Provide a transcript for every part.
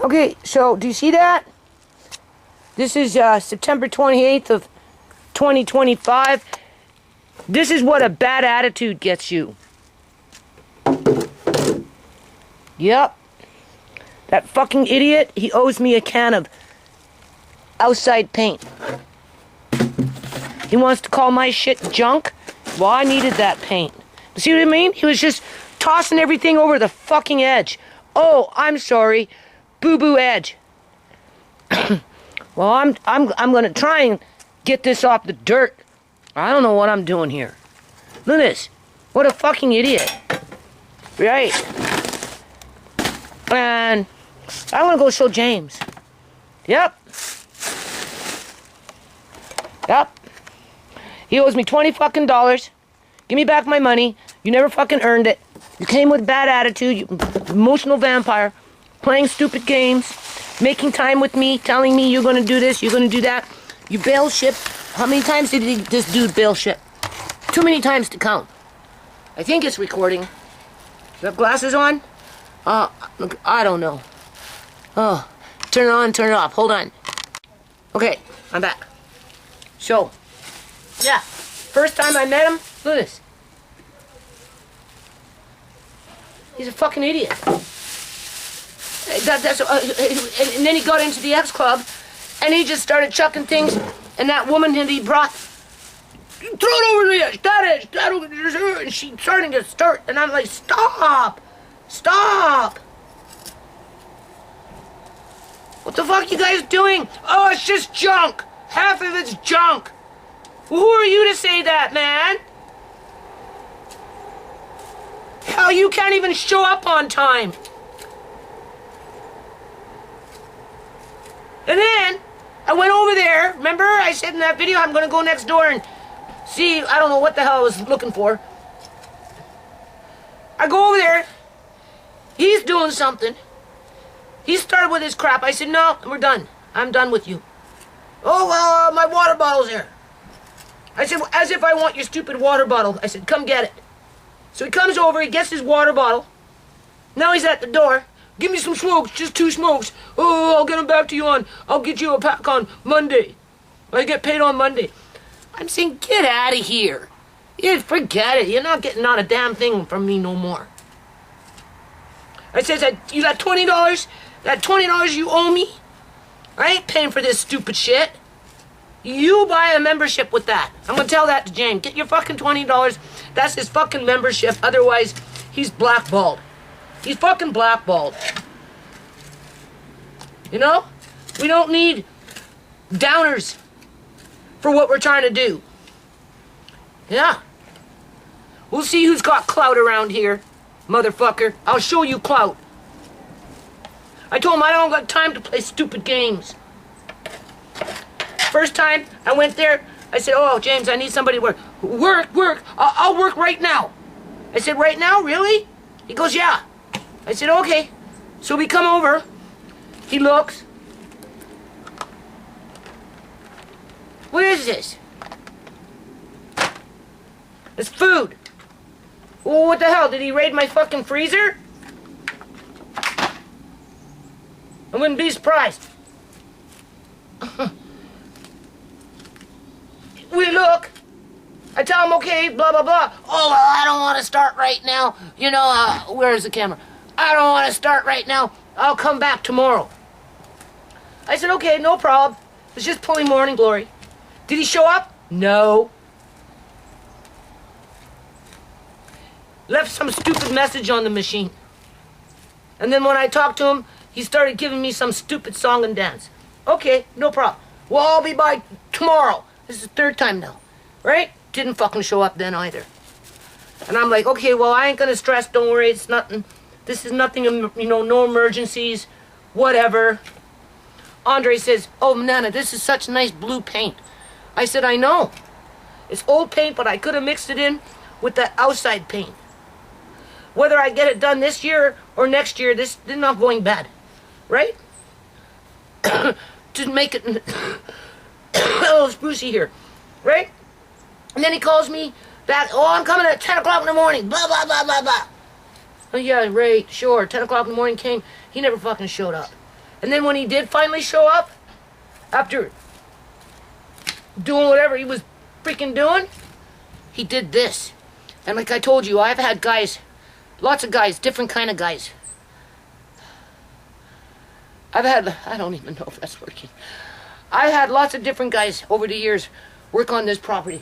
Okay, so do you see that? This is September 28th of 2025. This is what a bad attitude gets you. Yep. That fucking idiot, he owes me a can of outside paint. He wants to call my shit junk. Well, I needed that paint. See what I mean? He was just tossing everything over the fucking edge. Oh, I'm sorry. Boo-boo edge. Well, I'm gonna try and get this off the dirt. I don't know what I'm doing here. Look at this. What a fucking idiot. Right. And I want to go show James. Yep. He owes me $20 fucking. Give me back my money. You never fucking earned it. You came with bad attitude, you emotional vampire, playing stupid games, making time with me, telling me you're gonna do this, you're gonna do that. You bail ship. How many times did this dude bail ship? Too many times to count. I think it's recording. You have glasses on? Look, I don't know. Oh, turn it on, turn it off. Hold on. Okay, I'm back. So, yeah, first time I met him, look at this. He's a fucking idiot. And then he got into the X Club, and he just started chucking things, and that woman that he brought, throw it over the edge, that edge, and she's starting to start, and I'm like, stop! What the fuck you guys doing? Oh, it's just junk. Half of it's junk. Well, who are you to say that, man? Hell, you can't even show up on time. And then, I went over there. Remember, I said in that video, I'm going to go next door and see, I don't know what the hell I was looking for. I go over there. He's doing something. He started with his crap. I said, no, we're done. I'm done with you. Oh, well, my water bottle's here. I said, as if I want your stupid water bottle. I said, come get it. So he comes over, he gets his water bottle. Now he's at the door. Give me some smokes, just 2 smokes. Oh, I'll get them back to you I'll get you a pack on Monday. I get paid on Monday. I'm saying, get out of here. Yeah, forget it. You're not getting not a damn thing from me no more. I says, you got $20? That $20 you owe me? I ain't paying for this stupid shit. You buy a membership with that. I'm gonna tell that to James. Get your fucking $20. That's his fucking membership. Otherwise, he's blackballed. He's fucking blackballed. You know? We don't need downers for what we're trying to do. Yeah. We'll see who's got clout around here, motherfucker. I'll show you clout. I told him I don't got time to play stupid games. First time I went there, I said, oh, James, I need somebody to work. Work. I'll work right now. I said, right now? Really? He goes, yeah. I said, okay. So we come over. He looks. What is this? It's food. Well, what the hell? Did he raid my fucking freezer? I wouldn't be surprised. We look. I tell him, okay, blah, blah, blah. Oh, well, I don't want to start right now. You know, where's the camera? I don't want to start right now. I'll come back tomorrow. I said, okay, no problem. It's just pulling morning glory. Did he show up? No. Left some stupid message on the machine. And then when I talked to him, he started giving me some stupid song and dance. Okay, no problem. Well, I'll be by tomorrow. This is the 3rd time now, right? Didn't fucking show up then either. And I'm like, okay, well, I ain't gonna stress, don't worry, it's nothing. This is nothing, you know, no emergencies, whatever. Andre says, oh, Nana, this is such nice blue paint. I said, I know. It's old paint, but I could have mixed it in with that outside paint. Whether I get it done this year or next year, this is not going bad, right? To make it... Oh, it's Brucey here, right? And then he calls me back, oh, I'm coming at 10 o'clock in the morning, blah, blah, blah, blah, blah. Oh, yeah, right, sure, 10 o'clock in the morning came, he never fucking showed up. And then when he did finally show up, after doing whatever he was freaking doing, he did this. And like I told you, I've had guys, lots of guys, different kind of guys. I don't even know if that's working. I had lots of different guys over the years work on this property.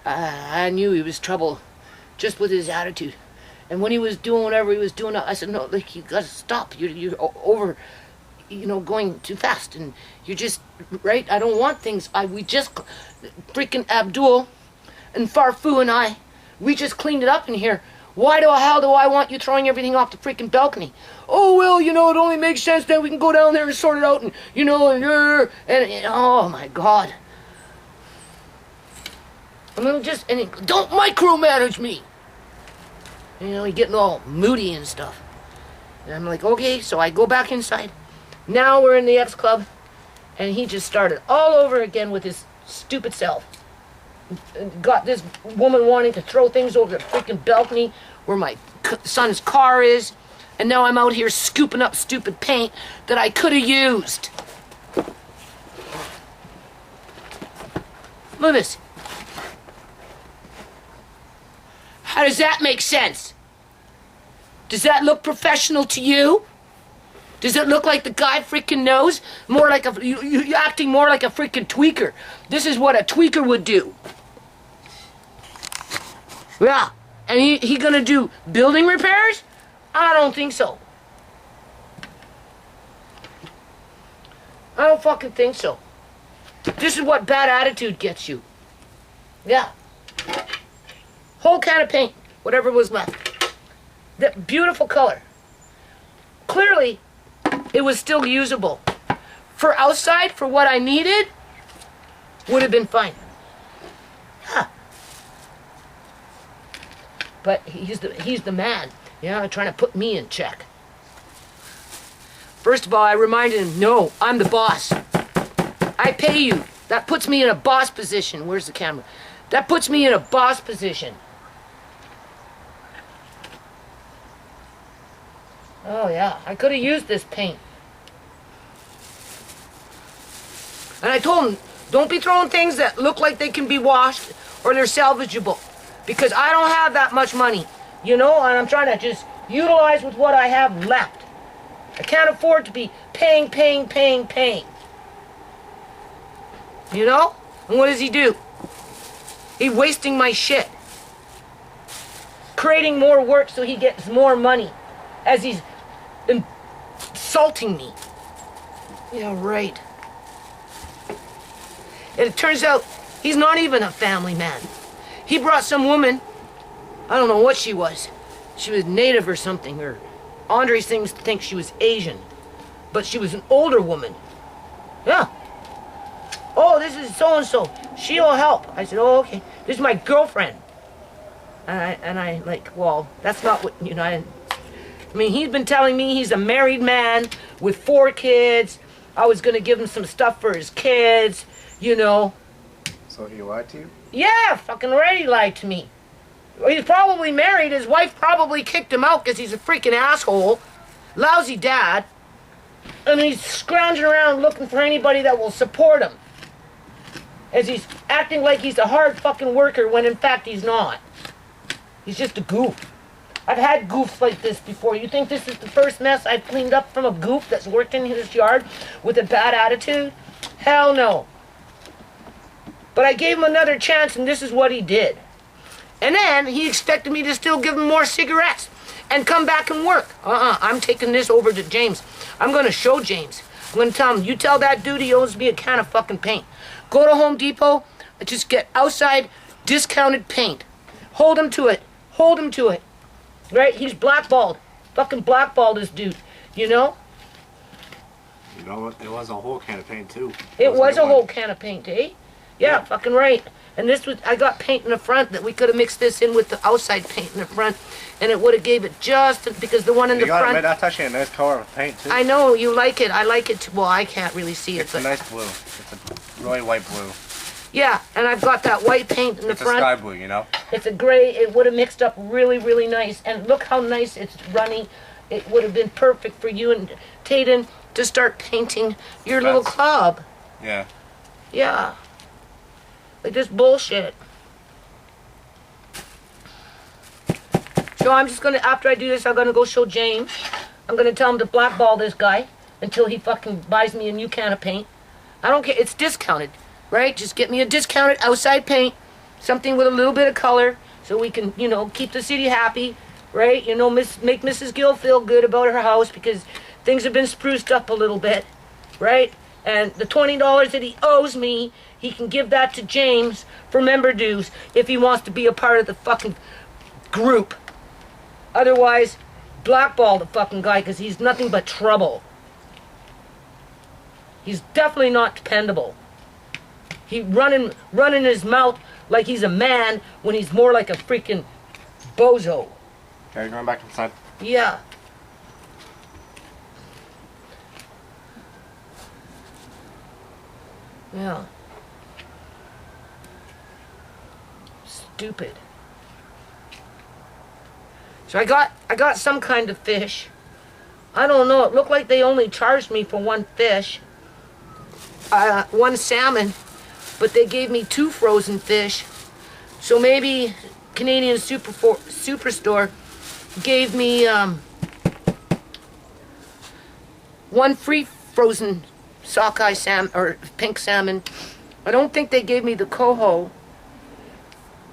I knew he was trouble just with his attitude. And when he was doing whatever he was doing, I said, no, like, you gotta stop. You're over, going too fast. And you're just, right? I don't want things. We just, freaking Abdul and Farfoo and I, we just cleaned it up in here. Why the hell do I want you throwing everything off the freaking balcony? Oh, well, it only makes sense that we can go down there and sort it out and, oh, my God. And don't micromanage me. He's getting all moody and stuff. And I'm like, okay, so I go back inside. Now we're in the X Club, and he just started all over again with his stupid self. Got this woman wanting to throw things over the freaking balcony where my son's car is, and now I'm out here scooping up stupid paint that I could have used. Look at this. How does that make sense? Does that look professional to you? Does it look like the guy freaking knows? More like you're acting more like a freaking tweaker. This is what a tweaker would do. Yeah, and he gonna do building repairs? I don't think so. I don't fucking think so. This is what bad attitude gets you. Yeah. Whole can of paint, whatever was left. That beautiful color. Clearly, it was still usable. For outside, for what I needed, would have been fine. Yeah. But he's the man, trying to put me in check. First of all, I reminded him, no, I'm the boss. I pay you. That puts me in a boss position. Where's the camera? That puts me in a boss position. Oh yeah, I could have used this paint. And I told him, don't be throwing things that look like they can be washed or they're salvageable. Because I don't have that much money, and I'm trying to just utilize with what I have left. I can't afford to be paying. And what does he do? He's wasting my shit. Creating more work so he gets more money as he's insulting me. Yeah, right. And it turns out he's not even a family man. He brought some woman, I don't know what she was. She was native or something, or Andre seems to think she was Asian. But she was an older woman. Yeah. Oh, this is so-and-so. She'll help. I said, oh, okay. This is my girlfriend. And I like, well, that's not what, he's been telling me he's a married man with 4 kids. I was going to give him some stuff for his kids, So he lied to you? Yeah, fucking already lied to me. He's probably married. His wife probably kicked him out because he's a freaking asshole. Lousy dad. And he's scrounging around looking for anybody that will support him. As he's acting like he's a hard fucking worker when in fact he's not. He's just a goof. I've had goofs like this before. You think this is the first mess I've cleaned up from a goof that's worked in his yard with a bad attitude? Hell no. But I gave him another chance, and this is what he did. And then he expected me to still give him more cigarettes and come back and work. I'm taking this over to James. I'm going to show James. I'm going to tell him, you tell that dude he owes me a can of fucking paint. Go to Home Depot, just get outside discounted paint. Hold him to it. Hold him to it. Right? He's blackballed. Fucking blackballed this dude. You know what? It was a whole can of paint, too. It was a whole can of paint, eh? Yeah, fucking right. And this was, I got paint in the front that we could have mixed this in with the outside paint in the front, and it would have gave it just, because the one in the front. That's actually a nice color of paint, too. I know, you like it. I like it, too. Well, I can't really see it. It's a nice blue. It's a really white blue. Yeah, and I've got that white paint in the front. It's a sky blue, It's a gray. It would have mixed up really, really nice. And look how nice it's runny. it would have been perfect for you and Tayden to start painting your little That's- club. Yeah. Yeah. Like this bullshit. So I'm just gonna, after I do this, I'm gonna go show James. I'm gonna tell him to blackball this guy until he fucking buys me a new can of paint. I don't care, it's discounted, right? Just get me a discounted outside paint, something with a little bit of color, so we can, keep the city happy, right? Make Mrs. Gill feel good about her house because things have been spruced up a little bit, right? And the $20 that he owes me, he can give that to James for member dues if he wants to be a part of the fucking group. Otherwise, blackball the fucking guy because he's nothing but trouble. He's definitely not dependable. He running his mouth like he's a man when he's more like a freaking bozo. Okay, you're going back inside. Yeah. Yeah. Stupid. So I got some kind of fish. I don't know. It looked like they only charged me for one fish. One salmon, but they gave me 2 frozen fish. So maybe Canadian Superstore gave me 1 free frozen sockeye salmon or pink salmon. I don't think they gave me the coho.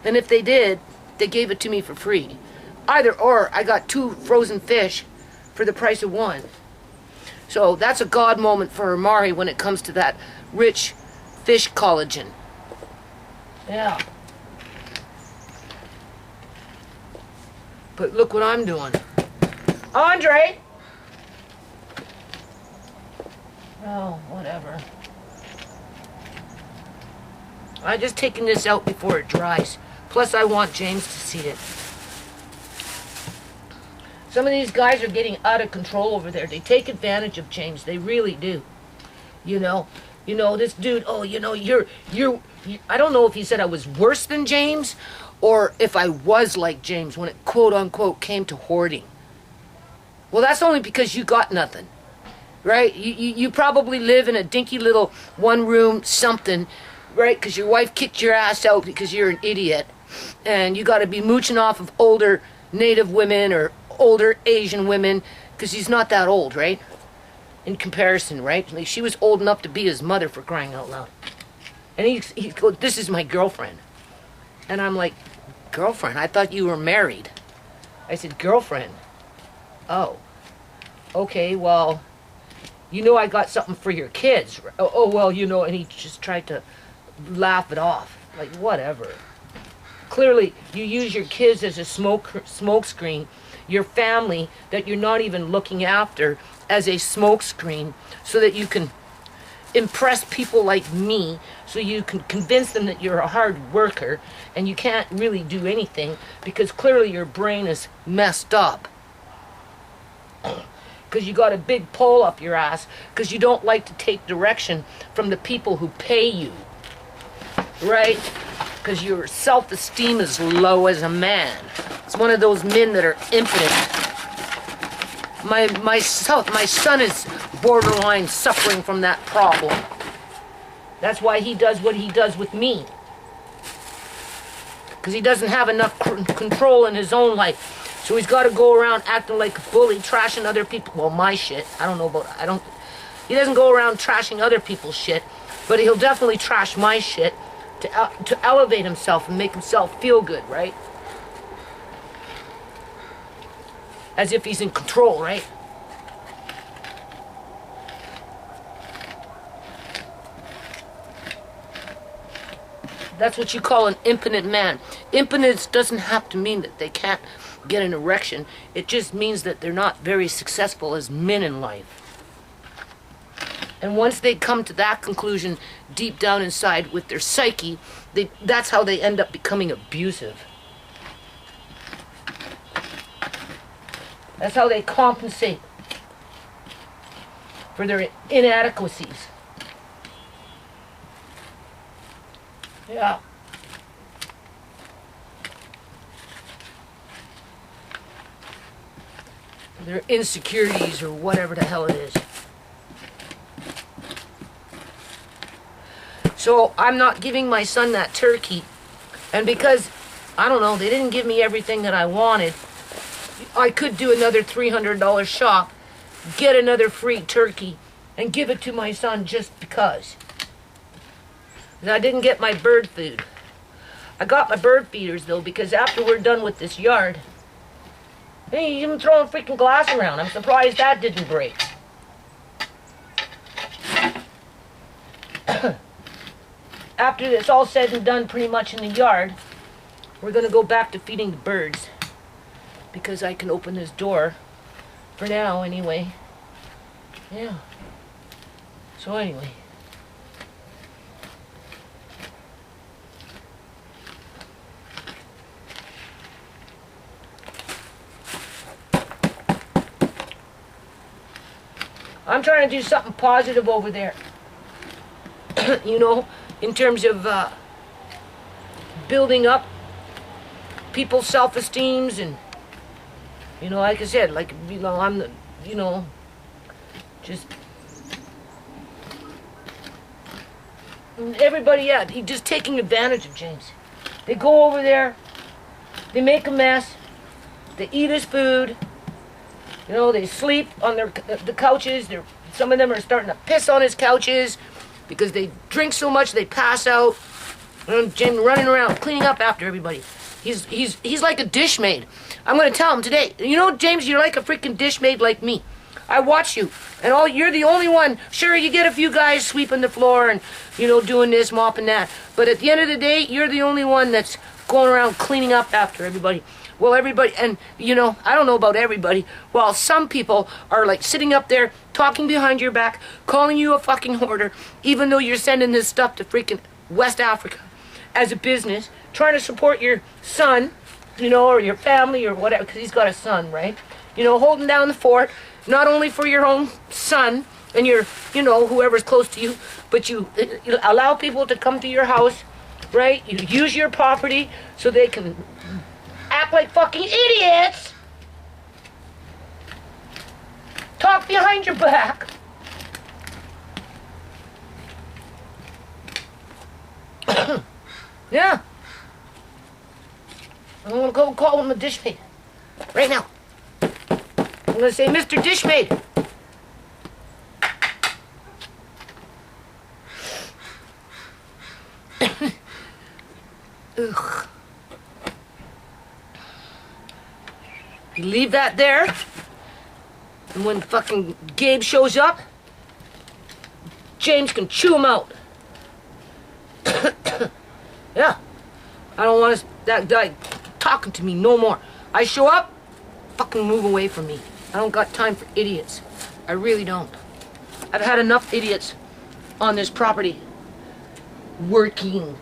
And if they did, they gave it to me for free. Either or, I got 2 frozen fish for the price of 1. So that's a God moment for Amari when it comes to that rich fish collagen. Yeah. But look what I'm doing. Andre! Oh, whatever. I'm just taking this out before it dries. Plus, I want James to see it. Some of these guys are getting out of control over there. They take advantage of James. They really do. This dude, you're I don't know if he said I was worse than James or if I was like James when it quote unquote came to hoarding. Well, that's only because you got nothing, right? You probably live in a dinky little 1-room something, right? Because your wife kicked your ass out because you're an idiot. And you got to be mooching off of older Native women or older Asian women because he's not that old, right? In comparison, right? Like she was old enough to be his mother, for crying out loud. And he goes, "This is my girlfriend." And I'm like, "Girlfriend? I thought you were married." I said, "Girlfriend? Oh, okay, well, I got something for your kids." Well, and he just tried to laugh it off. Like, whatever. Clearly, you use your kids as a smoke screen, your family that you're not even looking after as a smoke screen so that you can impress people like me, so you can convince them that you're a hard worker and you can't really do anything because clearly your brain is messed up. Because you got a big pole up your ass because you don't like to take direction from the people who pay you. Right? Because your self-esteem is low as a man. It's one of those men that are impotent. My son is borderline suffering from that problem. That's why he does what he does with me. Because he doesn't have enough control in his own life. So he's got to go around acting like a bully, trashing other people. Well, my shit. He doesn't go around trashing other people's shit, but he'll definitely trash my shit to elevate himself and make himself feel good, right? As if he's in control, right? That's what you call an impotent man. Impotence doesn't have to mean that they can't get an erection. It just means that they're not very successful as men in life. And once they come to that conclusion deep down inside with their psyche, that's how they end up becoming abusive. That's how they compensate for their inadequacies. Yeah. their insecurities or whatever the hell it is. So I'm not giving my son that turkey. And because, I don't know, they didn't give me everything that I wanted, I could do another $300 shop, get another free turkey, and give it to my son just because. I didn't get my bird food. I got my bird feeders though, because after we're done with this yard, hey, he's even throwing freaking glass around. I'm surprised that didn't break. After it's all said and done pretty much in the yard, we're gonna go back to feeding the birds, because I can open this door for now anyway. Yeah. So anyway. I'm trying to do something positive over there. You know, in terms of building up people's self-esteems and, you know, like I said, like, you know, I'm the, you know, just everybody, yeah, he just taking advantage of James. They go over there, they make a mess, they eat his food, you know, they sleep on the couches. Some of them are starting to piss on his couches because they drink so much they pass out. And James running around cleaning up after everybody. He's like a dish maid. I'm gonna tell him today. You know, James, you're like a freaking dish maid like me. I watch you, and you're the only one. Sure, you get a few guys sweeping the floor and, you know, doing this, mopping that. But at the end of the day, you're the only one that's going around cleaning up after everybody. Well, everybody, and, you know, I don't know about everybody. Well, some people are, like, sitting up there, talking behind your back, calling you a fucking hoarder, even though you're sending this stuff to freaking West Africa as a business, trying to support your son, you know, or your family or whatever, because he's got a son, right? You know, holding down the fort, not only for your own son and your, you know, whoever's close to you, but you allow people to come to your house, right? You use your property so they can act like fucking idiots, talk behind your back. Yeah. I'm gonna go call him a dish maid right now. I'm gonna say, Mr. Dishmaid. Ugh. You leave that there, and when fucking Gabe shows up, James can chew him out. Yeah. I don't want that guy talking to me no more. I show up, fucking move away from me. I don't got time for idiots. I really don't. I've had enough idiots on this property working,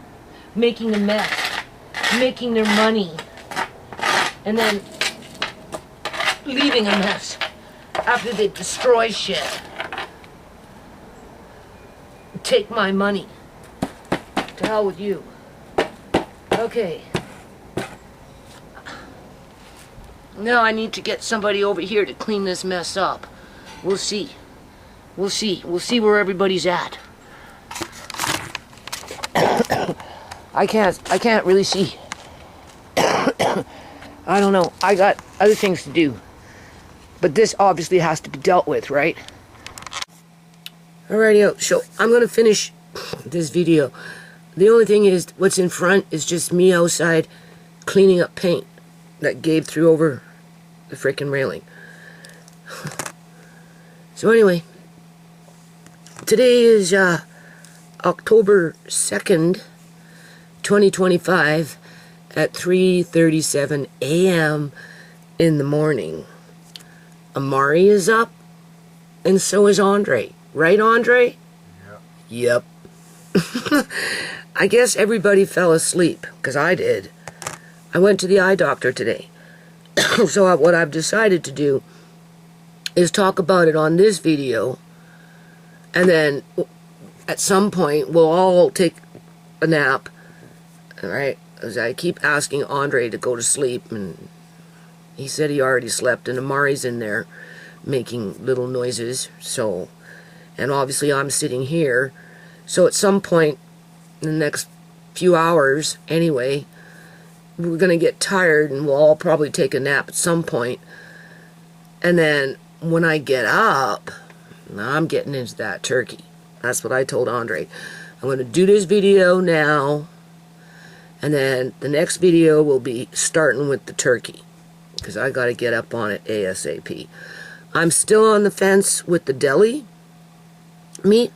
making a mess, making their money, and then leaving a mess after they destroy shit. Take my money. To hell with you. Okay. Now I need to get somebody over here to clean this mess up. We'll see. We'll see. We'll see where everybody's at. I can't really see. I don't know. I got other things to do. But this obviously has to be dealt with, right? Alrighty, so I'm gonna finish this video. The only thing is, what's in front is just me outside cleaning up paint that Gabe threw over the frickin' railing. So anyway, today is October 2nd, 2025 at 3:37 a.m. in the morning. Amari is up, and so is Andre. Right, Andre? Yep. I guess everybody fell asleep, because I did. I went to the eye doctor today. So what I've decided to do is talk about it on this video, and then at some point we'll all take a nap, alright? As I keep asking Andre to go to sleep, and He said he already slept, and Amari's in there making little noises. So, and obviously I'm sitting here. So at some point in the next few hours, anyway, we're going to get tired, and we'll all probably take a nap at some point. And then when I get up, I'm getting into that turkey. That's what I told Andre. I'm going to do this video now, and then the next video will be starting with the turkey, because I got to get up on it ASAP. I'm still on the fence with the deli meat,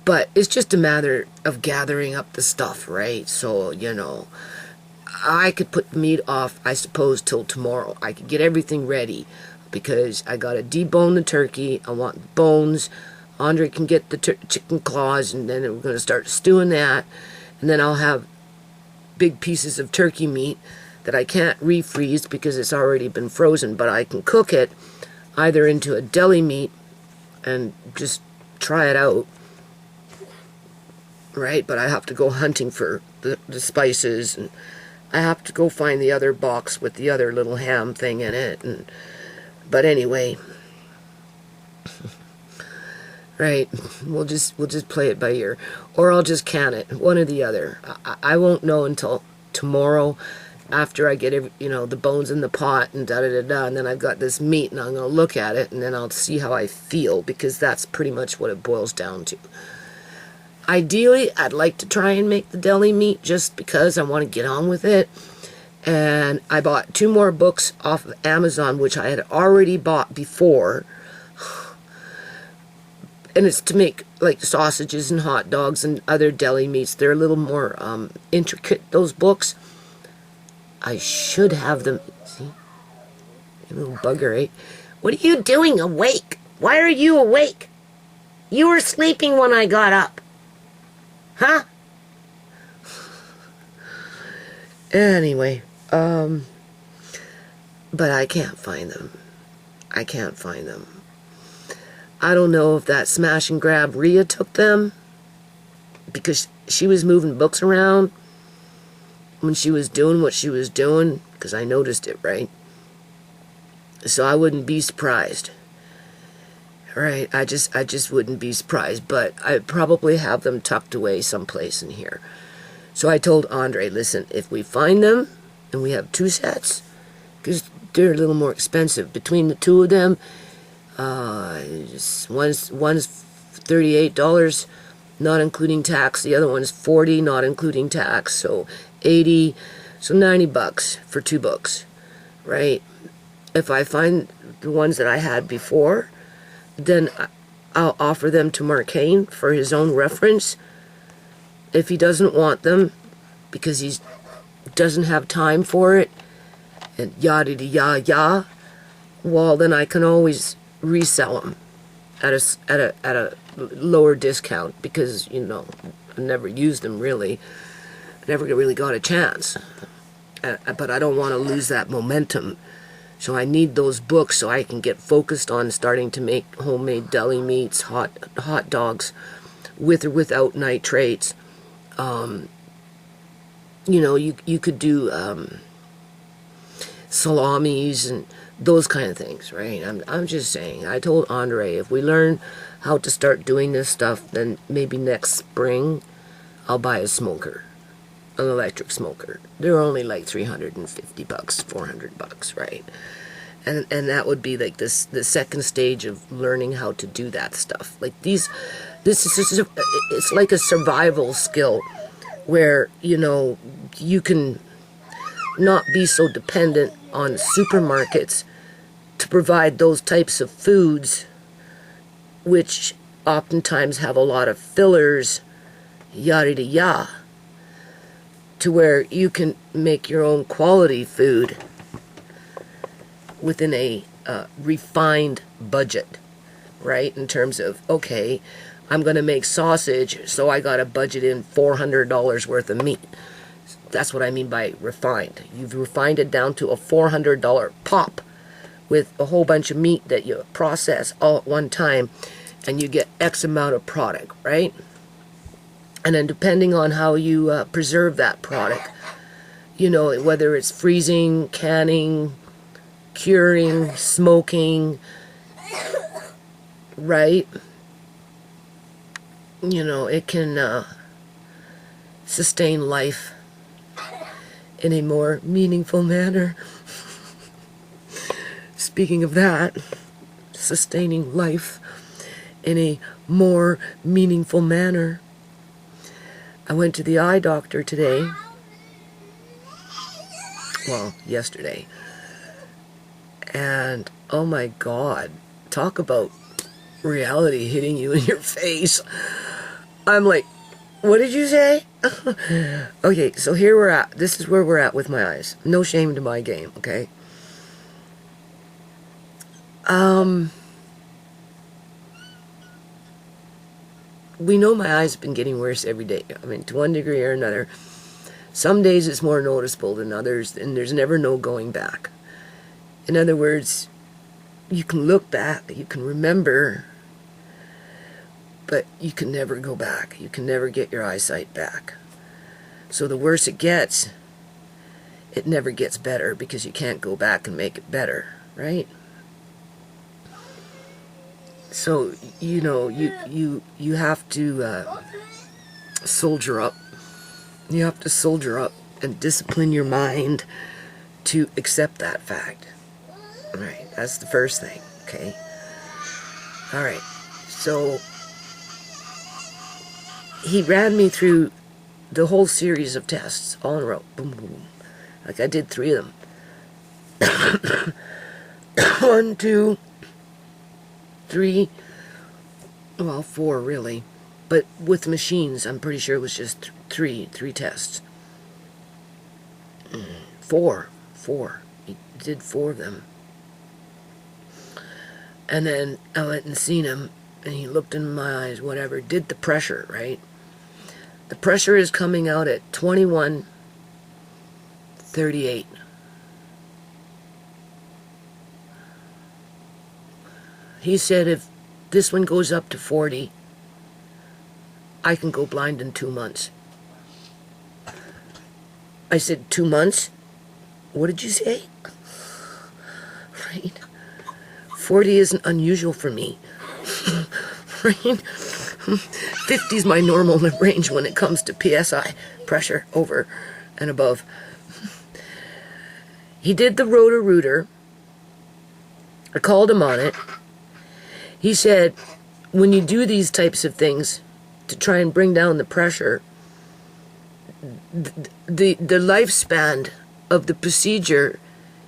but it's just a matter of gathering up the stuff, right? So, you know, I could put the meat off, I suppose, till tomorrow. I could get everything ready, because I got to debone the turkey. I want bones. Andre can get the chicken claws, and then we're going to start stewing that. And then I'll have big pieces of turkey meat that I can't refreeze because it's already been frozen, but I can cook it either into a deli meat and just try it out, right? But I have to go hunting for the spices, and I have to go find the other box with the other little ham thing in it. But anyway, right? We'll just play it by ear, or I'll just can it, one or the other. I won't know until tomorrow, after I get the bones in the pot and da-da-da-da, and then I've got this meat, and I'm going to look at it, and then I'll see how I feel, because that's pretty much what it boils down to. Ideally, I'd like to try and make the deli meat just because I want to get on with it. And I bought 2 more books off of Amazon, which I had already bought before. And it's to make, like, sausages and hot dogs and other deli meats. They're a little more intricate, those books. I should have them. See? You little bugger, eh? What are you doing awake? Why are you awake? You were sleeping when I got up. Huh? Anyway, but I can't find them. I can't find them. I don't know if that smash and grab Rhea took them, because she was moving books around when she was doing what she was doing, because I noticed it, right? So I wouldn't be surprised. Right, I just wouldn't be surprised, but I probably have them tucked away someplace in here. So I told Andre, listen, if we find them, and we have 2 sets, because they're a little more expensive, between the 2 of them, one's $38, not including tax, the other one's $40, not including tax, so $80, so $90 for 2 books, right? If I find the ones that I had before, then I'll offer them to Marcane for his own reference. If he doesn't want them because he doesn't have time for it, and yada-da-ya-ya, well, then I can always resell them at a lower discount, because, you know, I never used them really. I never really got a chance. But I don't want to lose that momentum. So I need those books so I can get focused on starting to make homemade deli meats, hot dogs, with or without nitrates. You know, you could do salamis and those kind of things, right? I'm just saying. I told Andre, if we learn how to start doing this stuff, then maybe next spring I'll buy a smoker, an electric smoker. They're only like $350, $400, right? And that would be like the second stage of learning how to do that stuff. Like this is it's like a survival skill, where, you know, you can not be so dependent on supermarkets to provide those types of foods, which oftentimes have a lot of fillers, yada-da-ya, to where you can make your own quality food within a refined budget, right? In terms of, okay, I'm going to make sausage, so I got to budget in $400 worth of meat. That's what I mean by refined. You've refined it down to a $400 pop with a whole bunch of meat that you process all at one time, and you get X amount of product, right? And then depending on how you preserve that product, you know, whether it's freezing, canning, curing smoking, right? You know, it can sustain life in a more meaningful manner. Speaking of that, sustaining life in a more meaningful manner, I went to the eye doctor today. Well, yesterday. And oh my God, talk about reality hitting you in your face. I'm like, what did you say? Okay, so here we're at. This is where we're at with my eyes. No shame to my game, okay? We know my eyes have been getting worse every day. I mean, to one degree or another. Some days it's more noticeable than others, and there's never no going back. In other words, you can look back, you can remember, but you can never go back. You can never get your eyesight back. So the worse it gets, it never gets better because you can't go back and make it better, right? So, you know, you have to soldier up. You have to soldier up and discipline your mind to accept that fact. All right, that's the first thing, okay? All right, so he ran me through the whole series of tests all in a row. Boom, boom, boom. Like I did 3 of them. 1, 2, 3, well, 4 really. But with machines, I'm pretty sure it was just 3 tests. 4. He did 4 of them. And then I went and seen him, and he looked in my eyes, whatever, did the pressure, right? The pressure is coming out at 21/38. He said if this one goes up to 40, I can go blind in 2 months. I said, 2 months? What did you say? Right? 40 isn't unusual for me. Right? 50 is my normal range when it comes to PSI, pressure over and above. He did the Roto-Rooter. I called him on it. He said, when you do these types of things to try and bring down the pressure, the lifespan of the procedure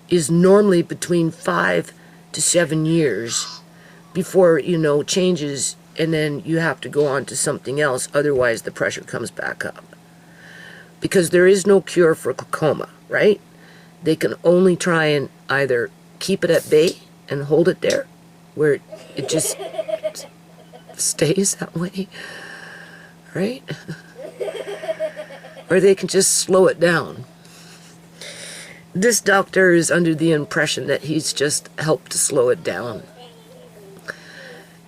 is normally between 5 to 7 years before, you know, changes, and then you have to go on to something else, otherwise the pressure comes back up. Because there is no cure for glaucoma, right? They can only try and either keep it at bay and hold it there, where it just stays that way, right? Or they can just slow it down. This doctor is under the impression that he's just helped to slow it down.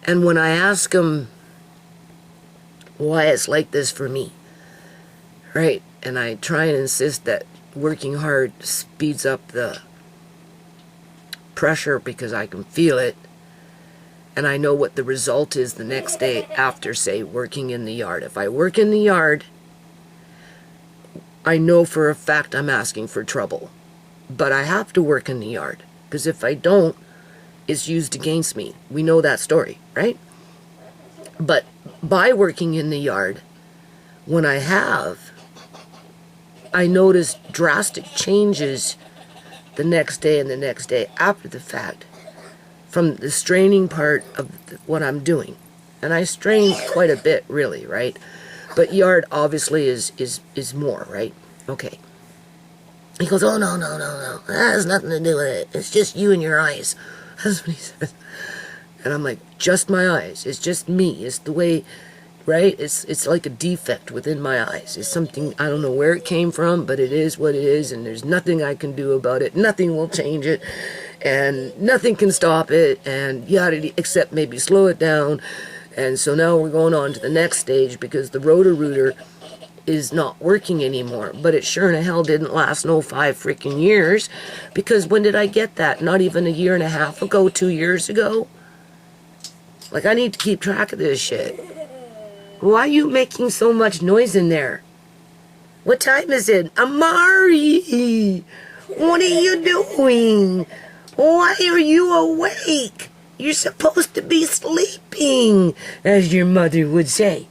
And when I ask him why it's like this for me, right, and I try and insist that working hard speeds up the pressure because I can feel it, and I know what the result is the next day after, say, working in the yard. If I work in the yard, I know for a fact I'm asking for trouble. But I have to work in the yard, because if I don't, it's used against me. We know that story, right? But by working in the yard, when I notice drastic changes the next day and the next day after the fact from the straining part of what I'm doing. And I strain quite a bit, really, right? But yard obviously is more, right? Okay. He goes, oh, no. That has nothing to do with it. It's just you and your eyes. That's what he says. And I'm like, just my eyes. It's just me. It's the way, right? It's like a defect within my eyes. It's something, I don't know where it came from, but it is what it is, and there's nothing I can do about it. Nothing will change it, and nothing can stop it, and yada, except maybe slow it down. And so now we're going on to the next stage, because the Roto-Rooter is not working anymore. But it sure in hell didn't last no 5 freaking years, because when did I get that? Not even a year and a half ago, 2 years ago? Like, I need to keep track of this shit. Why are you making so much noise in there? What time is it? Amari! What are you doing? Why are you awake? You're supposed to be sleeping, as your mother would say.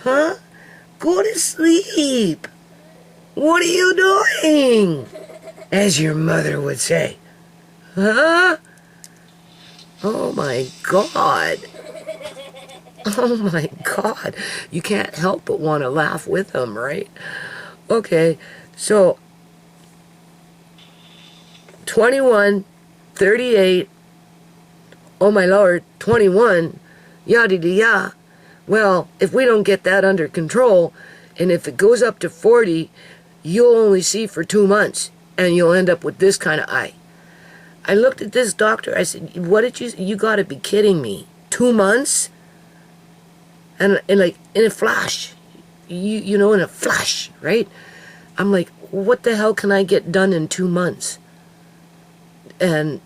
Huh? Go to sleep. What are you doing? As your mother would say. Huh? Oh my God. Oh my God. You can't help but want to laugh with them, right? Okay, so 21, 38, oh my Lord, 21, yada yada yada. Well, if we don't get that under control, and if it goes up to 40, you'll only see for 2 months, and you'll end up with this kind of eye. I looked at this doctor, I said, what did you gotta be kidding me. 2 months? And like, in a flash, you know, in a flash, right? I'm like, what the hell can I get done in 2 months? And,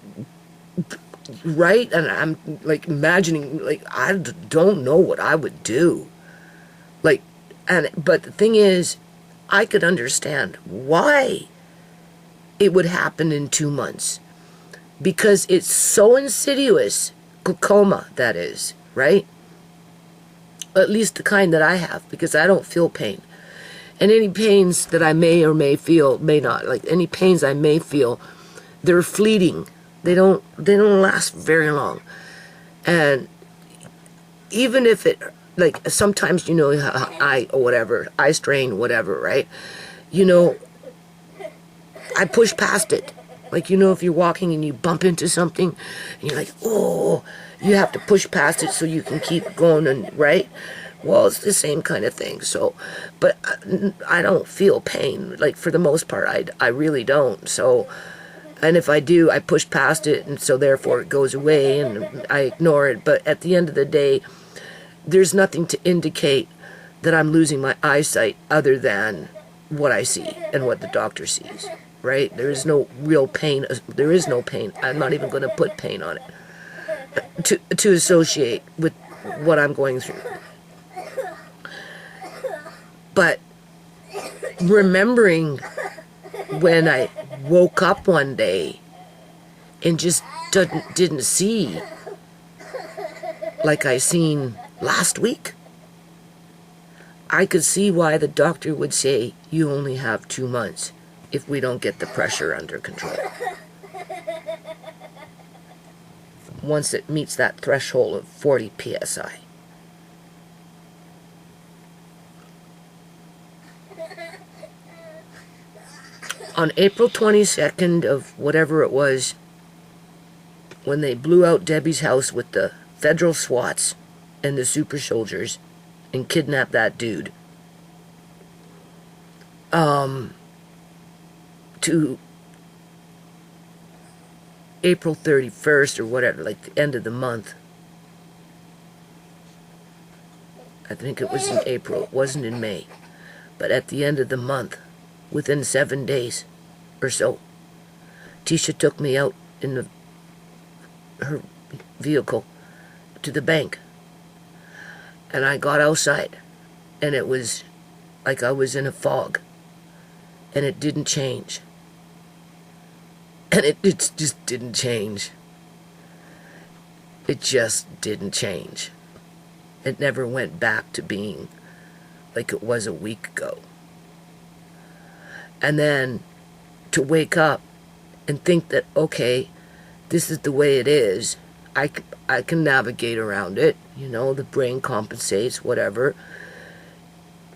right? And I'm, like, imagining, like, I don't know what I would do. Like, but the thing is, I could understand why it would happen in 2 months. Because it's so insidious, glaucoma, that is, right? At least the kind that I have, because I don't feel pain. And any pains that I may or may feel, may not, like any pains I may feel, they're fleeting. They don't last very long. And even if it, like sometimes, you know, eye or whatever, eye strain, whatever, right? You know, I push past it. Like, you know, if you're walking and you bump into something, and you're like, oh, you have to push past it so you can keep going, and right? Well, it's the same kind of thing. So, but I don't feel pain. Like, for the most part, I really don't. So, and if I do, I push past it, and so therefore it goes away, and I ignore it. But at the end of the day, there's nothing to indicate that I'm losing my eyesight other than what I see and what the doctor sees. Right? There is no real pain. There is no pain. I'm not even going to put pain on it to associate with what I'm going through. But remembering when I woke up one day and just didn't see like I seen last week, I could see why the doctor would say you only have 2 months. If we don't get the pressure under control. Once it meets that threshold of 40 psi. On April 22nd of whatever it was, when they blew out Debbie's house with the federal SWATs and the super soldiers and kidnapped that dude, to April 31st or whatever, like the end of the month. I think it was in April, it wasn't in May. But at the end of the month, within 7 days or so, Tisha took me out in her vehicle to the bank. And I got outside, and it was like I was in a fog. And it didn't change. And it just didn't change. It just didn't change. It never went back to being like it was a week ago. And then to wake up and think that, okay, this is the way it is. I can navigate around it. You know, the brain compensates, whatever.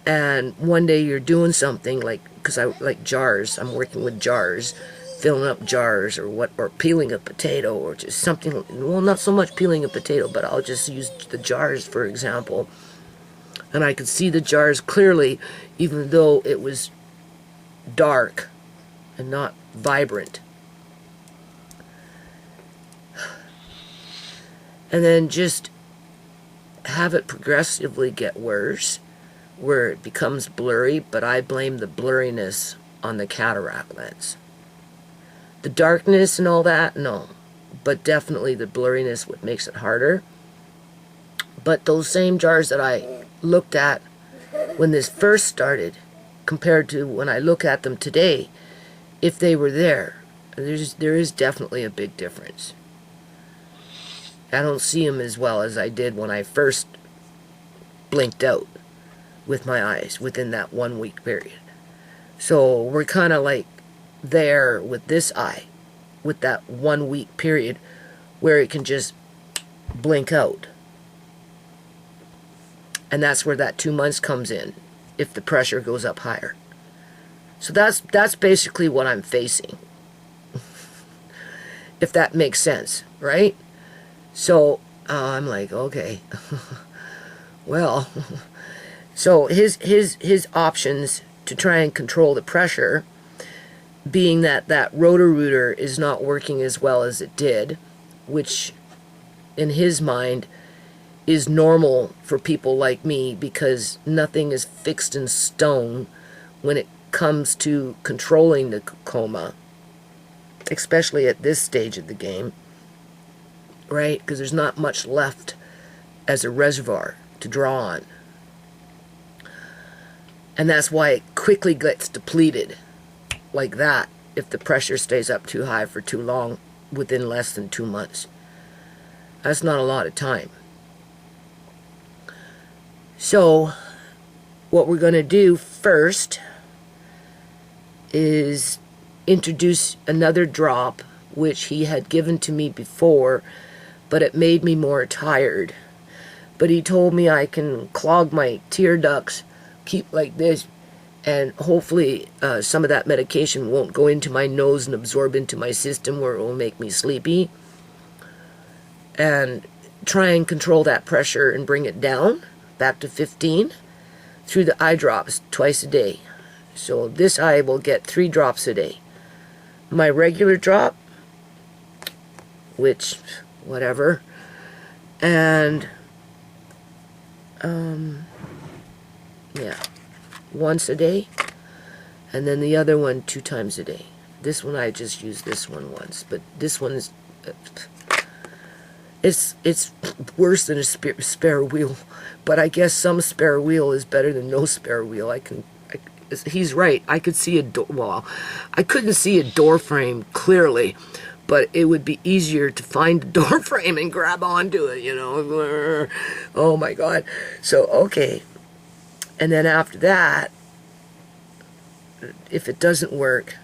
And one day you're doing something like, because I like jars, I'm working with jars, filling up jars or peeling a potato or just something, well, not so much peeling a potato, but I'll just use the jars for example. And I could see the jars clearly, even though it was dark and not vibrant. And then just have it progressively get worse, where it becomes blurry, but I blame the blurriness on the cataract lens. The darkness and all that, no. But definitely the blurriness what makes it harder. But those same jars that I looked at when this first started, compared to when I look at them today, if they were there is definitely a big difference. I don't see them as well as I did when I first blinked out with my eyes within that 1 week period. So we're kind of like there with this eye, with that 1 week period where it can just blink out. And that's where that 2 months comes in, if the pressure goes up higher. So that's basically what I'm facing. If that makes sense, right? So I'm like, okay. Well, so his options to try and control the pressure, being that Roto-Rooter is not working as well as it did, which in his mind is normal for people like me, because nothing is fixed in stone when it comes to controlling the glaucoma, especially at this stage of the game, right? Because there's not much left as a reservoir to draw on. And that's why it quickly gets depleted like that if the pressure stays up too high for too long within less than 2 months. That's not a lot of time. So what we're going to do first is introduce another drop, which he had given to me before, but it made me more tired. But he told me I can clog my tear ducts, keep like this, and hopefully some of that medication won't go into my nose and absorb into my system where it will make me sleepy. And try and control that pressure and bring it down back to 15 through the eye drops twice a day. So this eye will get 3 drops a day. My regular drop, which, whatever, and yeah, once a day, and then the other one 2 times a day. This one I just used this one once, but this one is it's worse than a spare wheel. But I guess some spare wheel is better than no spare wheel. He's right. I could see a door. Well, I couldn't see a door frame clearly, but it would be easier to find the door frame and grab onto it, you know. Oh my God. So, okay. And then after that, if it doesn't work,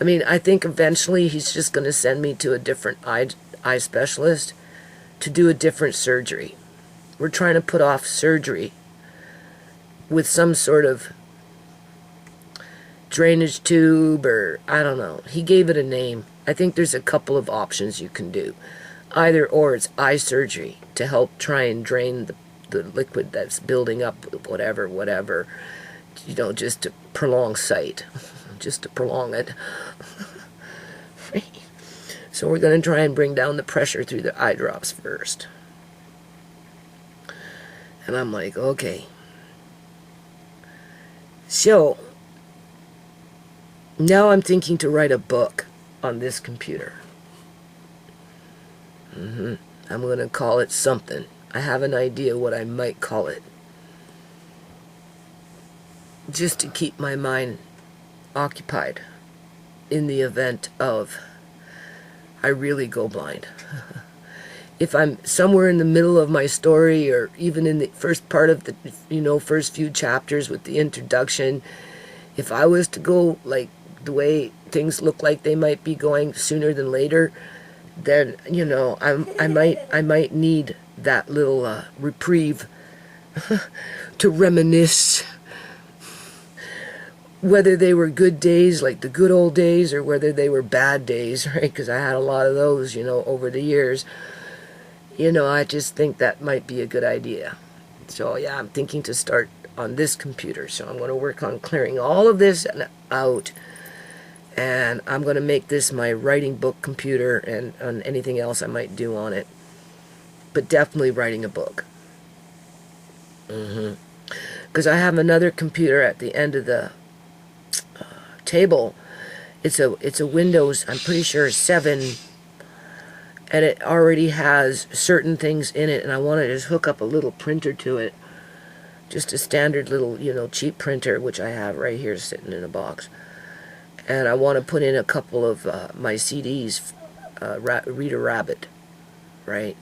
I mean, I think eventually he's just going to send me to a different eye specialist to do a different surgery. We're trying to put off surgery with some sort of drainage tube, or I don't know. He gave it a name. I think there's a couple of options you can do. Either or it's eye surgery to help try and drain the liquid that's building up, whatever, you know, just to prolong sight, just to prolong it. So we're going to try and bring down the pressure through the eye drops first. And I'm like, okay. So now I'm thinking to write a book on this computer. I'm going to call it something. I have an idea what I might call it, just to keep my mind occupied in the event of I really go blind. If I'm somewhere in the middle of my story, or even in the first part of the, you know, first few chapters with the introduction, if I was to go like the way things look like they might be going sooner than later, then, you know, I might need that little reprieve to reminisce whether they were good days, like the good old days, or whether they were bad days, right? Because I had a lot of those, you know, over the years. You know, I just think that might be a good idea. So, yeah, I'm thinking to start on this computer. So I'm going to work on clearing all of this out. And I'm going to make this my writing book computer, and on anything else I might do on it. But definitely writing a book. Because because I have another computer at the end of the table. It's a Windows, I'm pretty sure 7, and it already has certain things in it, and I want to just hook up a little printer to it. Just a standard little, cheap printer, which I have right here sitting in a box. And I want to put in a couple of my CDs, Rita Rabbit, right,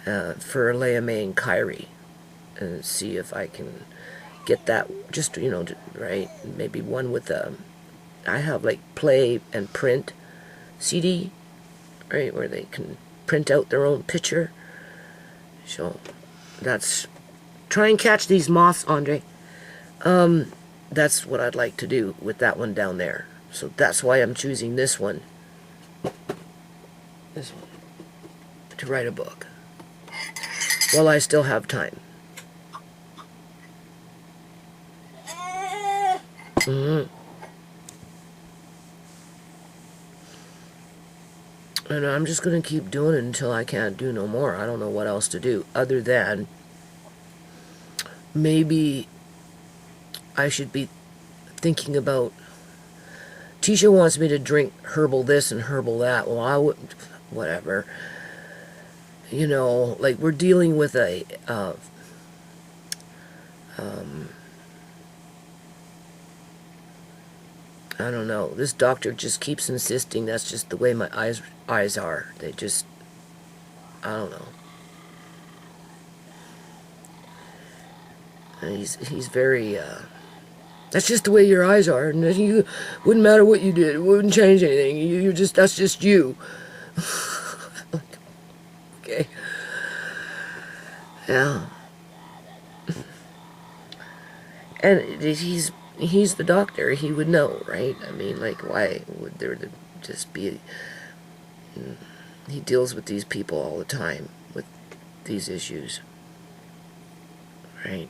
for Leia May and Kyrie, and see if I can get that, just, right, maybe one with I have like play and print CD, right, where they can print out their own picture. So that's, try and catch these moths, Andre. That's what I'd like to do with that one down there. So that's why I'm choosing this one, to write a book while I still have time. And I'm just going to keep doing it until I can't do no more. I don't know what else to do other than maybe I should be thinking about, Tisha wants me to drink herbal this and herbal that. Well, I wouldn't, whatever. Like we're dealing with a I don't know. This doctor just keeps insisting that's just the way my eyes are. They just, I don't know. And he's very, that's just the way your eyes are, and you wouldn't matter what you did, it wouldn't change anything. You're just, that's just you. Okay. Yeah. And he's the doctor. He would know, right? I mean, like, why would there just be... He deals with these people all the time with these issues, right?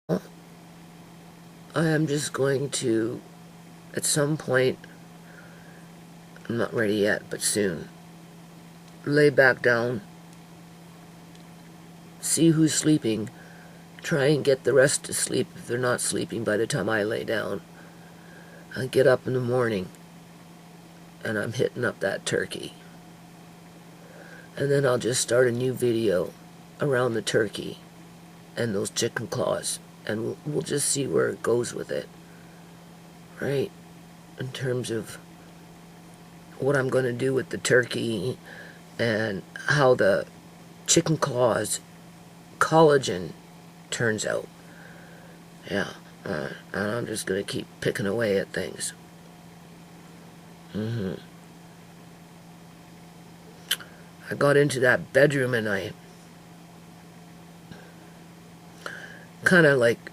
Well, I am just going to, at some point, I'm not ready yet, but soon, lay back down, see who's sleeping, try and get the rest to sleep if they're not sleeping by the time I lay down. I get up in the morning and I'm hitting up that turkey. And then I'll just start a new video around the turkey and those chicken claws, and we'll just see where it goes with it, right? In terms of what I'm going to do with the turkey and how the chicken claws collagen turns out. Yeah, and I'm just going to keep picking away at things. I got into that bedroom and I kind of like,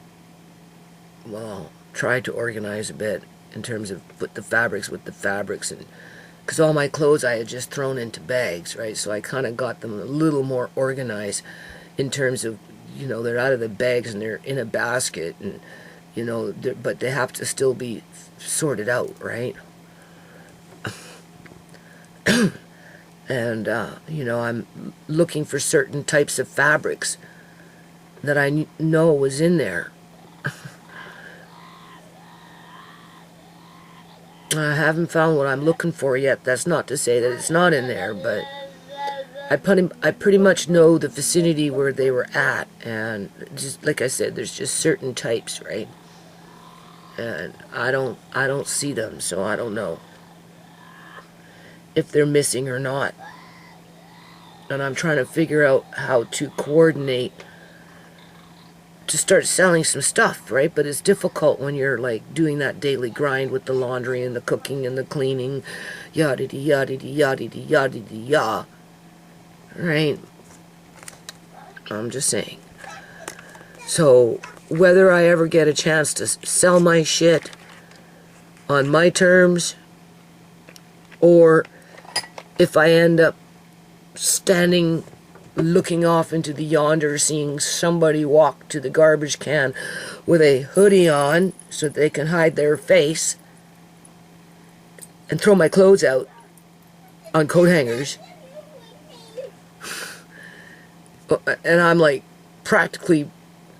well, tried to organize a bit in terms of put the fabrics with the fabrics, and because all my clothes I had just thrown into bags, right? So I kind of got them a little more organized in terms of, they're out of the bags and they're in a basket, and but they have to still be sorted out, right? And I'm looking for certain types of fabrics that I know was in there. I haven't found what I'm looking for yet. That's not to say that it's not in there, but I pretty much know the vicinity where they were at, and just like I said, there's just certain types, right? And I don't see them, so I don't know if they're missing or not. And I'm trying to figure out how to coordinate to start selling some stuff, right? But it's difficult when you're like doing that daily grind with the laundry and the cooking and the cleaning, yada-dee, yada-dee, yada-dee, yada-dee, yah. Right? I'm just saying. So, whether I ever get a chance to sell my shit on my terms, or if I end up standing looking off into the yonder, seeing somebody walk to the garbage can with a hoodie on so that they can hide their face, and throw my clothes out on coat hangers, and I'm like, practically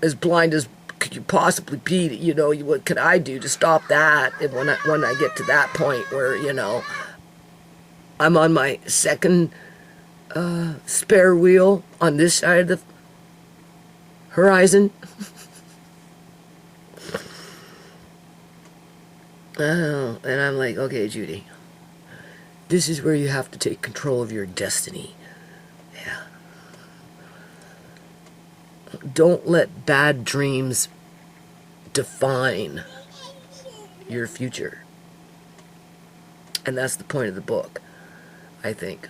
as blind as could you possibly be. You know, what could I do to stop that? And when I get to that point where, you know, I'm on my second spare wheel on this side of the horizon. Oh, and I'm like, okay, Judy, this is where you have to take control of your destiny. Yeah. Don't let bad dreams define your future. And that's the point of the book, I think.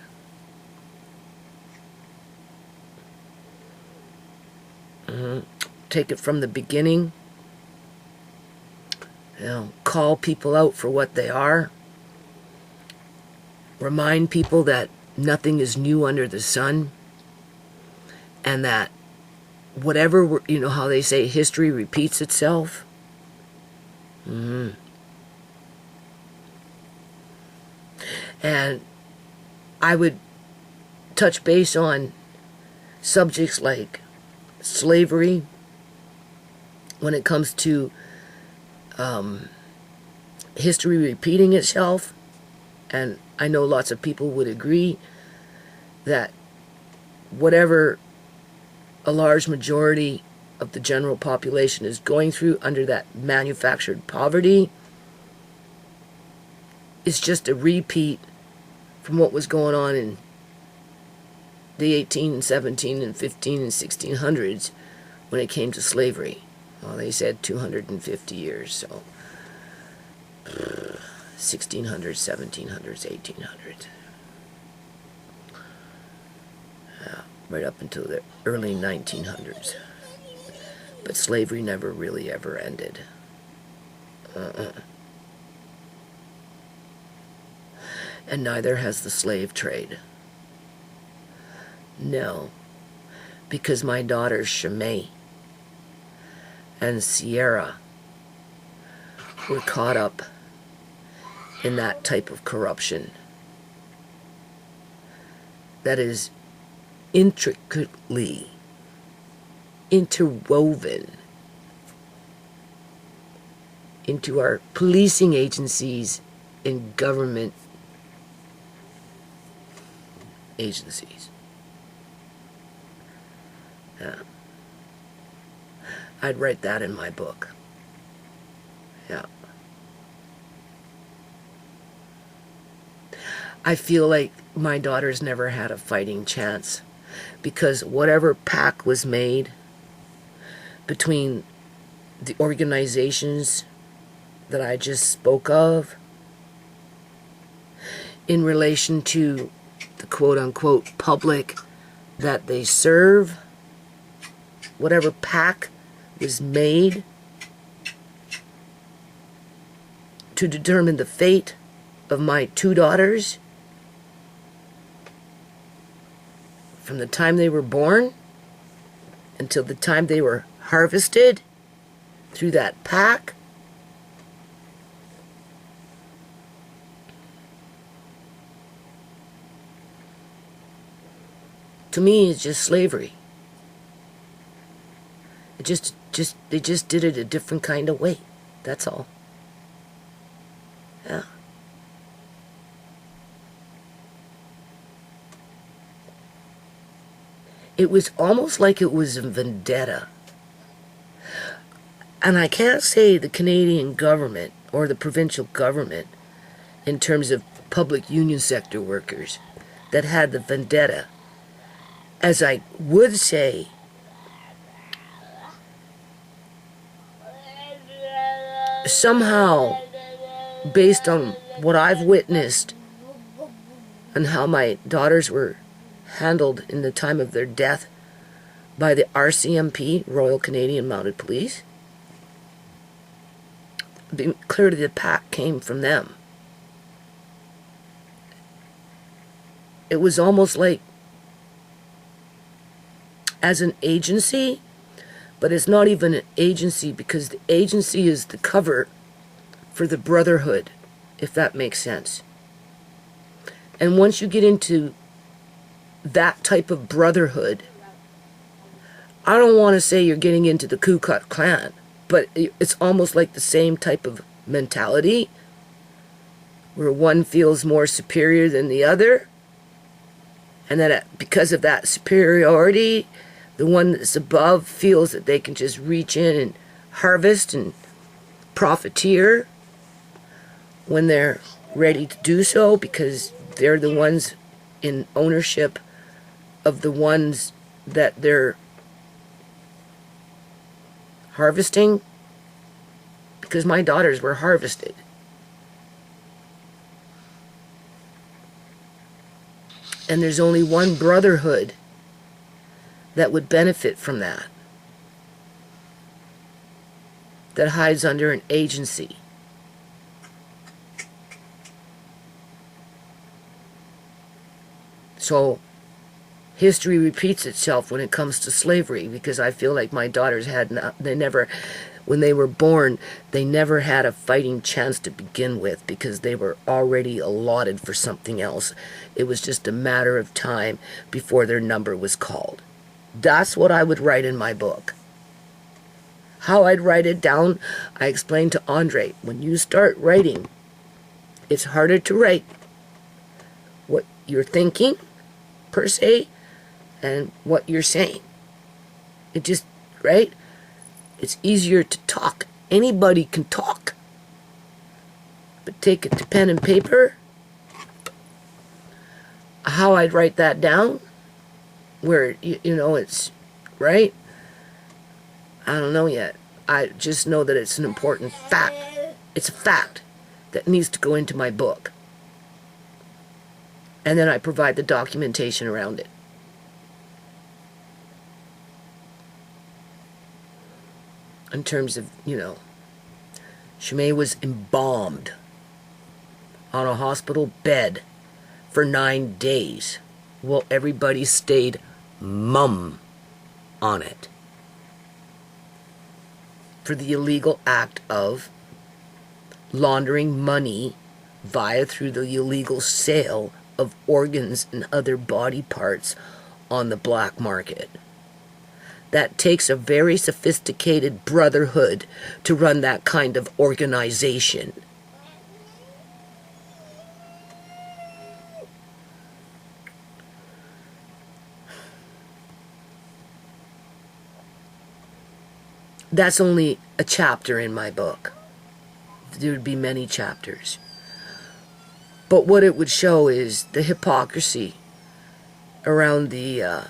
Take it from the beginning. You know, call people out for what they are. Remind people that nothing is new under the sun. And that whatever, you know how they say history repeats itself? And I would touch base on subjects like slavery when it comes to history repeating itself. And I know lots of people would agree that whatever a large majority of the general population is going through under that manufactured poverty is just a repeat from what was going on in the 18, 17, and 15, and 1600s when it came to slavery. Well, they said 250 years, so 1600s, 1700s, 1800s. Right up until the early 1900s. But slavery never really ever ended. And neither has the slave trade. No. Because my daughters Shimei and Sierra were caught up in that type of corruption that is intricately interwoven into our policing agencies and government agencies. Yeah. I'd write that in my book. Yeah. I feel like my daughters never had a fighting chance because whatever pact was made between the organizations that I just spoke of in relation to the quote-unquote public that they serve, whatever pact was made to determine the fate of my two daughters from the time they were born until the time they were harvested through that pack. To me, it's just slavery. It they just did it a different kind of way. That's all. Yeah. It was almost like it was a vendetta. And I can't say the Canadian government or the provincial government in terms of public union sector workers that had the vendetta, as I would say somehow, based on what I've witnessed and how my daughters were handled in the time of their death by the RCMP, Royal Canadian Mounted Police, clearly the pack came from them. It was almost like as an agency, but it's not even an agency because the agency is the cover for the brotherhood, if that makes sense. And once you get into that type of brotherhood, I don't want to say you're getting into the Ku Klux Klan, but it's almost like the same type of mentality where one feels more superior than the other, and that because of that superiority, the one that's above feels that they can just reach in and harvest and profiteer when they're ready to do so, because they're the ones in ownership of the ones that they're harvesting. Because my daughters were harvested. And there's only one brotherhood that would benefit from that, that hides under an agency. So history repeats itself when it comes to slavery, because I feel like my daughters when they were born, they never had a fighting chance to begin with, because they were already allotted for something else. It was just a matter of time before their number was called. That's what I would write in my book. How I'd write it down, I explained to Andre. When you start writing, it's harder to write what you're thinking, per se, and what you're saying. It just, right? It's easier to talk. Anybody can talk. But take it to pen and paper. How I'd write that down, where, you know, it's, right? I don't know yet. I just know that it's an important fact. It's a fact that needs to go into my book. And then I provide the documentation around it. In terms of, you know, Shimei was embalmed on a hospital bed for 9 days while everybody stayed mum on it for the illegal act of laundering money through the illegal sale of organs and other body parts on the black market. That takes a very sophisticated brotherhood to run that kind of organization. That's only a chapter in my book. There would be many chapters. But what it would show is the hypocrisy around the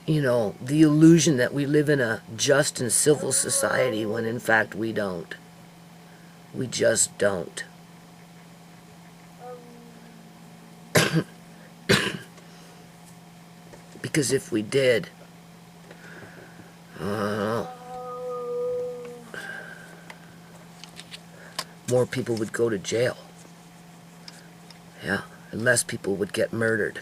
the illusion that we live in a just and civil society, when in fact we don't. We just don't. Because if we did, more people would go to jail. Yeah, and less people would get murdered.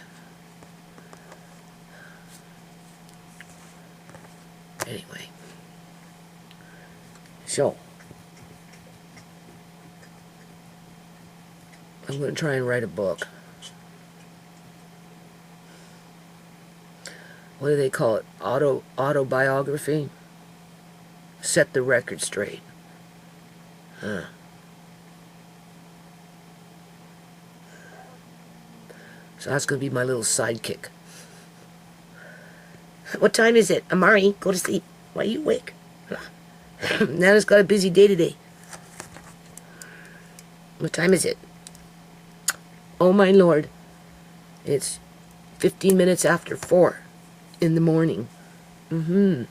Anyway, so I'm going to try and write a book. What do they call it? Autobiography? Set the record straight. Huh. So that's going to be my little sidekick. What time is it? Amari, go to sleep. Why are you awake? Nana's got a busy day today. What time is it? Oh my lord. It's 15 minutes after 4 in the morning. Yeah,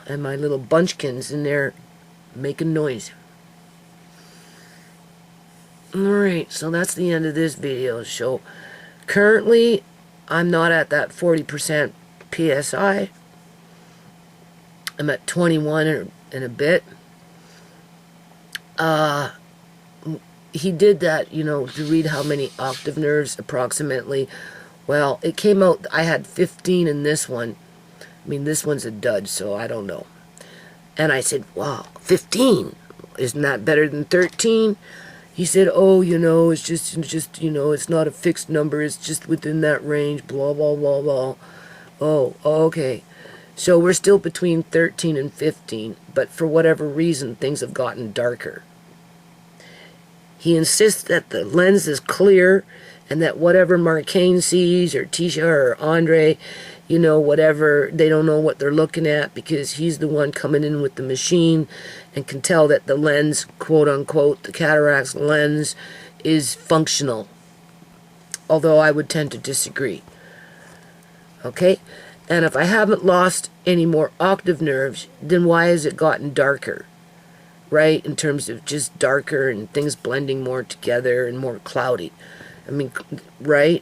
and my little bunchkins in there making noise. Alright, so that's the end of this video. So currently I'm not at that 40% PSI. I'm at 21 and a bit. He did that, to read how many octave nerves approximately. Well, it came out, I had 15 in this one. I mean, this one's a dud, so I don't know. And I said, wow, 15? Isn't that better than 13? He said, oh, it's just, it's not a fixed number. It's just within that range, blah, blah, blah, blah. Oh, okay. So we're still between 13 and 15, but for whatever reason, things have gotten darker. He insists that the lens is clear and that whatever Marcane sees, or Tisha or Andre, whatever, they don't know what they're looking at because he's the one coming in with the machine and can tell that the lens, quote unquote, the cataract's lens is functional. Although I would tend to disagree. Okay? And if I haven't lost any more octave nerves, then why has it gotten darker? Right? In terms of just darker and things blending more together and more cloudy. I mean, right?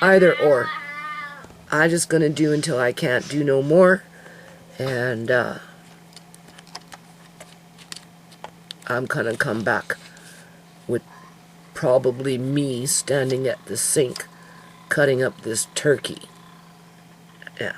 Either or. I'm just going to do until I can't do no more. And I'm going to come back with probably me standing at the sink cutting up this turkey. Yeah.